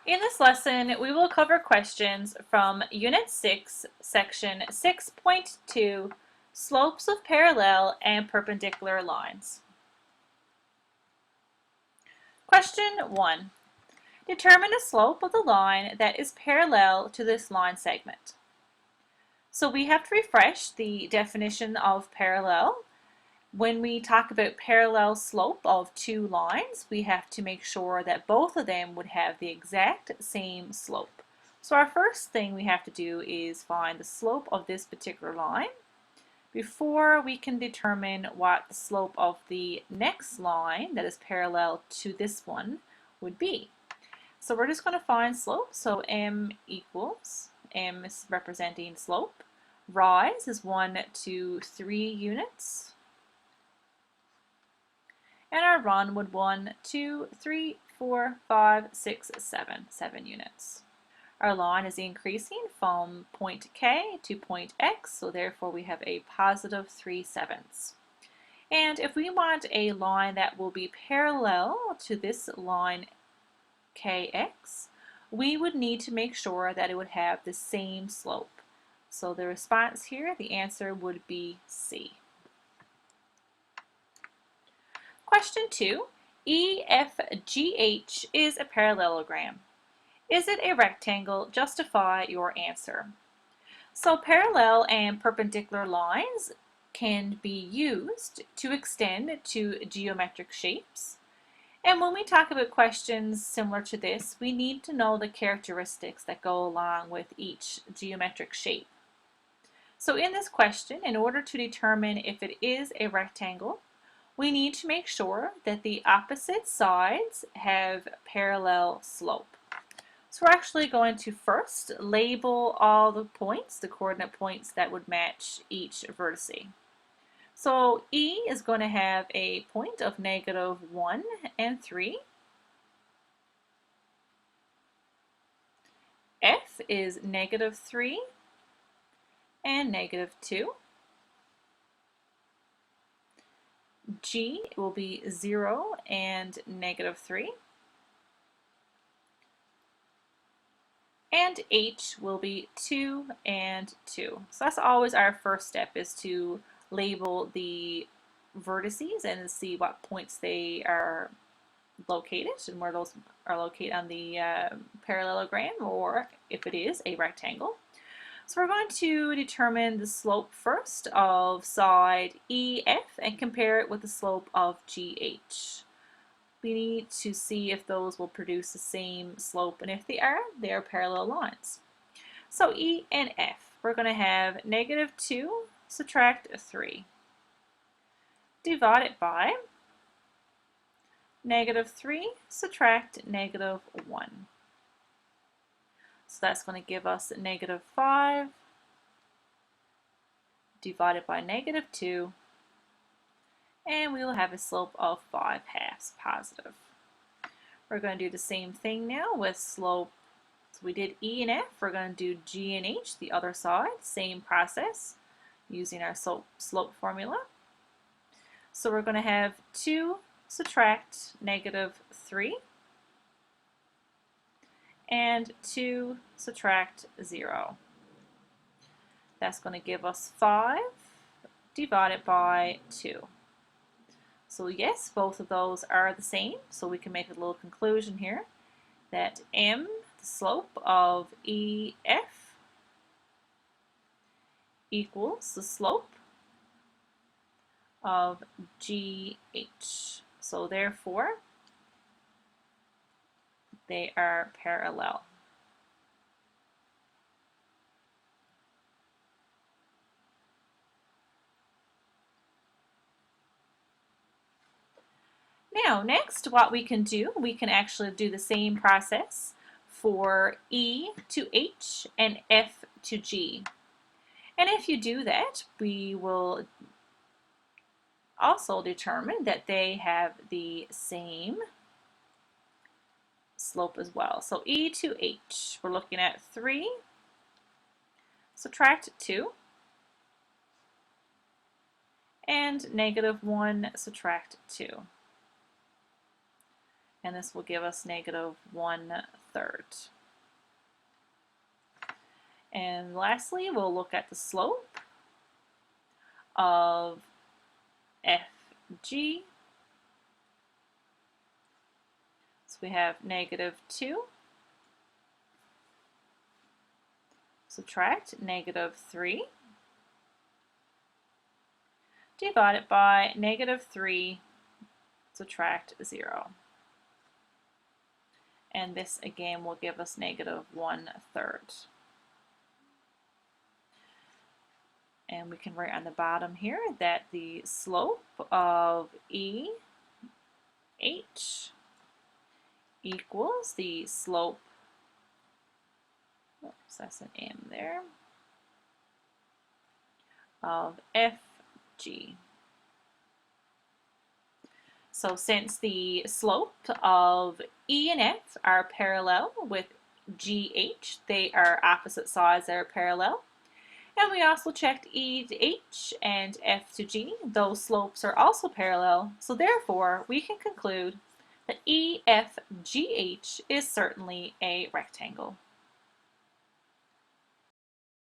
In this lesson, we will cover questions from Unit 6, Section 6.2, Slopes of Parallel and Perpendicular Lines. Question 1. Determine the slope of the line that is parallel to this line segment. So we have to refresh the definition of parallel. When we talk about parallel slope of two lines, we have to make sure that both of them would have the exact same slope. So our first thing we have to do is find the slope of this particular line before we can determine what the slope of the next line that is parallel to this one would be. So we're just going to find slope. So m equals, m is representing slope. Rise is 1 to 3 units. And our run would 1, 2, 3, 4, 5, 6, 7 units. Our line is increasing from point K to point X, so therefore we have a positive 3/7. And if we want a line that will be parallel to this line KX, we would need to make sure that it would have the same slope. So the response here, the answer would be C. Question 2, EFGH is a parallelogram. Is it a rectangle? Justify your answer. So parallel and perpendicular lines can be used to extend to geometric shapes. And when we talk about questions similar to this, we need to know the characteristics that go along with each geometric shape. So in this question, in order to determine if it is a rectangle, we need to make sure that the opposite sides have parallel slope. So we're actually going to first label all the points, the coordinate points that would match each vertice. So E is going to have a point of -1 and 3. F is -3 and -2. G will be 0 and -3. And H will be 2 and 2. So that's always our first step, is to label the vertices and see what points they are located and where those are located on the parallelogram, or if it is a rectangle. So we're going to determine the slope first of side EF and compare it with the slope of GH. We need to see if those will produce the same slope, and if they are parallel lines. So E and F, we're going to have -2 subtract 3 divided by -3 subtract -1. So that's going to give us -5 divided by -2, and we will have a slope of 5/2 positive. We're going to do the same thing now with slope. So we did E and F, we're going to do G and H, the other side, same process, using our slope formula. So we're going to have 2 subtract -3 and 2 subtract 0. That's going to give us 5 divided by 2. So yes, both of those are the same, so we can make a little conclusion here that M, the slope of EF, equals the slope of GH. So therefore, they are parallel. Now, next, what we can do, we can actually do the same process for E to H and F to G. And if you do that, we will also determine that they have the same slope as well. So E to H, we're looking at 3 subtract 2 and -1 subtract 2. and this will give us negative 1/3. And lastly, we'll look at the slope of FG. So we have negative 2, subtract negative 3, divided by negative 3, subtract 0. And this again will give us negative 1/3. And we can write on the bottom here that the slope of EH equals the slope, oops, that's an M there, of FG. So since the slope of E and F are parallel with GH, they are opposite sides that are parallel. And we also checked E to H and F to G. Those slopes are also parallel. So therefore, we can conclude that EFGH is certainly a rectangle.